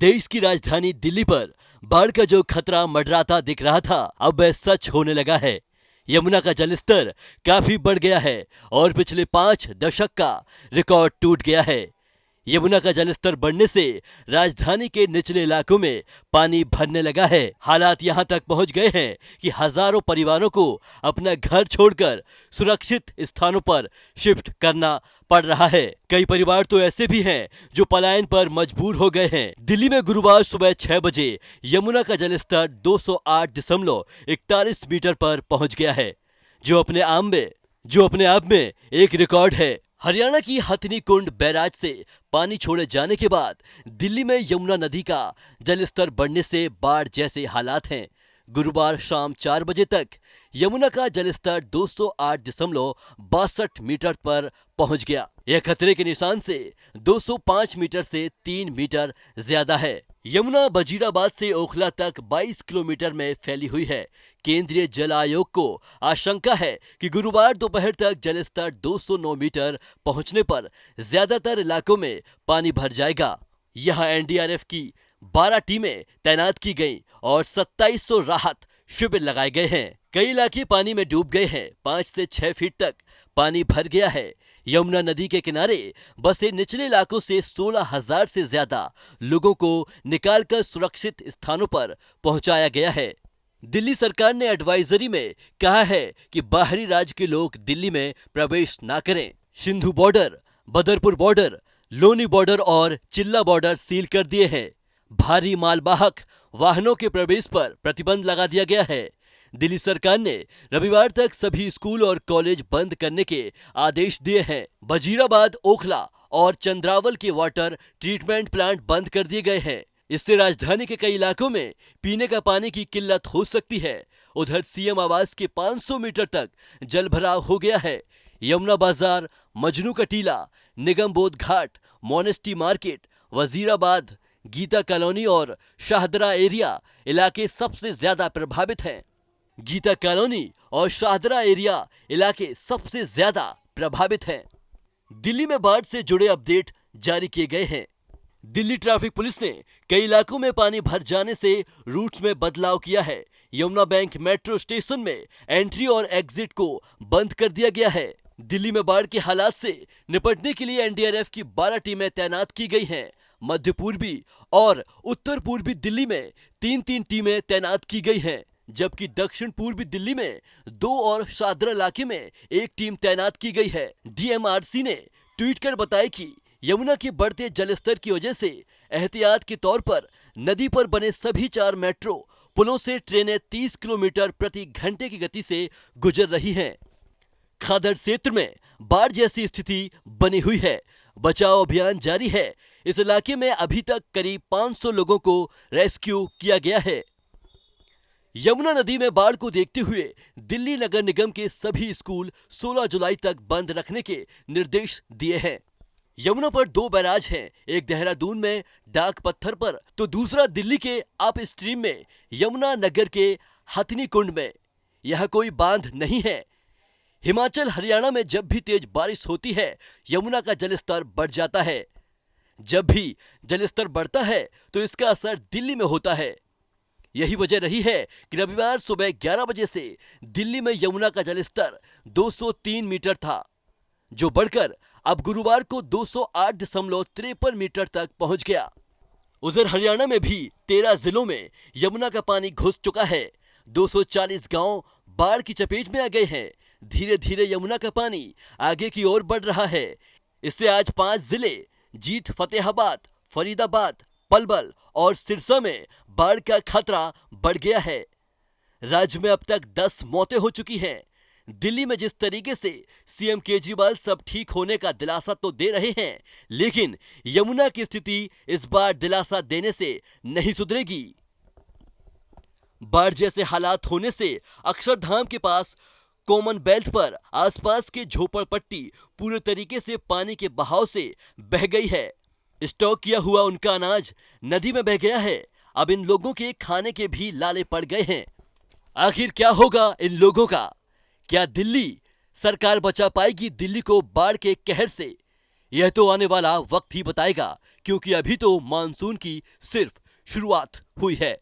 देश की राजधानी दिल्ली पर बाढ़ का जो खतरा मंडराता दिख रहा था, अब वह सच होने लगा है। यमुना का जलस्तर काफी बढ़ गया है और पिछले 5 दशक का रिकॉर्ड टूट गया है। यमुना का जलस्तर बढ़ने से राजधानी के निचले इलाकों में पानी भरने लगा है। हालात यहां तक पहुंच गए हैं कि हजारों परिवारों को अपना घर छोड़कर सुरक्षित स्थानों पर शिफ्ट करना पड़ रहा है। कई परिवार तो ऐसे भी हैं जो पलायन पर मजबूर हो गए हैं। दिल्ली में गुरुवार सुबह 6 बजे यमुना का जलस्तर 208.41 मीटर पर पहुंच गया है, जो अपने आप में एक रिकॉर्ड है। हरियाणा की हथनी कुंड बैराज से पानी छोड़े जाने के बाद दिल्ली में यमुना नदी का जलस्तर बढ़ने से बाढ़ जैसे हालात हैं। गुरुवार शाम 4 बजे तक यमुना का जलस्तर 208.62 मीटर पर पहुंच गया। यह खतरे के निशान से 205 मीटर से 3 मीटर ज्यादा है। यमुना वजीराबाद से ओखला तक 22 किलोमीटर में फैली हुई है। केंद्रीय जल आयोग को आशंका है कि गुरुवार दोपहर तक जलस्तर 209 मीटर पहुंचने पर ज्यादातर इलाकों में पानी भर जाएगा। यहां एनडीआरएफ की 12 टीमें तैनात की गईं और 2700 राहत शिविर लगाए गए हैं। कई इलाके पानी में डूब गए हैं। 5 से 6 फीट तक पानी भर गया है। यमुना नदी के किनारे बसे निचले इलाकों से 16,000 से ज्यादा लोगों को निकालकर सुरक्षित स्थानों पर पहुंचाया गया है। दिल्ली सरकार ने एडवाइजरी में कहा है कि बाहरी राज्य के लोग दिल्ली में प्रवेश ना करें। Sindhu border, Badarpur border, Loni border और चिल्ला बॉर्डर सील कर दिए हैं। भारी मालवाहक वाहनों के प्रवेश पर प्रतिबंध लगा दिया गया है। दिल्ली सरकार ने रविवार तक सभी स्कूल और कॉलेज बंद करने के आदेश दिए हैं। वजीराबाद, ओखला और चंद्रावल के वाटर ट्रीटमेंट प्लांट बंद कर दिए गए हैं। इससे राजधानी के कई इलाकों में पीने का पानी की किल्लत हो सकती है। उधर सीएम आवास के 500 मीटर तक जलभराव हो गया है। यमुना बाजार, मजनू का टीला, Nigam Bodh Ghat, monastery market, Wazirabad, Geeta colony और शाहदरा एरिया इलाके सबसे ज्यादा प्रभावित हैं। गीता कॉलोनी और शाहदरा एरिया इलाके सबसे ज्यादा प्रभावित हैं। दिल्ली में बाढ़ से जुड़े अपडेट जारी किए गए हैं। दिल्ली ट्रैफिक पुलिस ने कई इलाकों में पानी भर जाने से रूट्स में बदलाव किया है। यमुना बैंक मेट्रो स्टेशन में एंट्री और एग्जिट को बंद कर दिया गया है। दिल्ली में बाढ़ के हालात से निपटने के लिए एनडीआरएफ की 12 टीमें तैनात की गई हैं। मध्य पूर्वी और उत्तर पूर्वी दिल्ली में 3-3 टीमें तैनात की गई हैं, जबकि दक्षिण पूर्वी दिल्ली में 2 और शाहदरा इलाके में 1 टीम तैनात की गई है। डीएमआरसी ने ट्वीट कर बताया कि यमुना के बढ़ते जलस्तर की वजह से एहतियात के तौर पर नदी पर बने सभी 4 मेट्रो पुलों से ट्रेनें 30 किलोमीटर प्रति घंटे की गति से गुजर रही हैं। खादर क्षेत्र में बाढ़ जैसी स्थिति बनी हुई है। बचाव अभियान जारी है। इस इलाके में अभी तक करीब 500 लोगों को रेस्क्यू किया गया है। यमुना नदी में बाढ़ को देखते हुए दिल्ली नगर निगम के सभी स्कूल 16 जुलाई तक बंद रखने के निर्देश दिए हैं। यमुना पर 2 बैराज हैं, एक देहरादून में डाक पत्थर पर तो दूसरा दिल्ली के अप स्ट्रीम में यमुना नगर के हथनी कुंड में। यह कोई बांध नहीं है। हिमाचल, हरियाणा में जब भी तेज बारिश होती है, यमुना का जलस्तर बढ़ जाता है। जब भी जलस्तर बढ़ता है तो इसका असर दिल्ली में होता है। यही वजह रही है कि रविवार सुबह 11 बजे से दिल्ली में यमुना का जलस्तर 203 मीटर था, जो बढ़कर अब गुरुवार को 208.53 मीटर तक पहुंच गया। उधर हरियाणा में भी 13 जिलों में यमुना का पानी घुस चुका है। 240 गांव बाढ़ की चपेट में आ गए हैं। धीरे धीरे यमुना का पानी आगे की ओर बढ़ रहा है। इससे आज 5 जिले जीत, फतेहाबाद, फरीदाबाद, पलवल और सिरसा में बाढ़ का खतरा बढ़ गया है। राज्य में अब तक 10 मौतें हो चुकी हैं। दिल्ली में जिस तरीके से सीएम केजरीवाल सब ठीक होने का दिलासा तो दे रहे हैं, लेकिन यमुना की स्थिति इस बार दिलासा देने से नहीं सुधरेगी। बाढ़ जैसे हालात होने से अक्षरधाम के पास कॉमनवेल्थ पर आसपास के झोपड़पट्टी पूरे तरीके से पानी के बहाव से बह गई है। स्टॉक किया हुआ उनका अनाज नदी में बह गया है। अब इन लोगों के खाने के भी लाले पड़ गए हैं। आखिर क्या होगा इन लोगों का? क्या दिल्ली सरकार बचा पाएगी दिल्ली को बाढ़ के कहर से? यह तो आने वाला वक्त ही बताएगा, क्योंकि अभी तो मानसून की सिर्फ शुरुआत हुई है।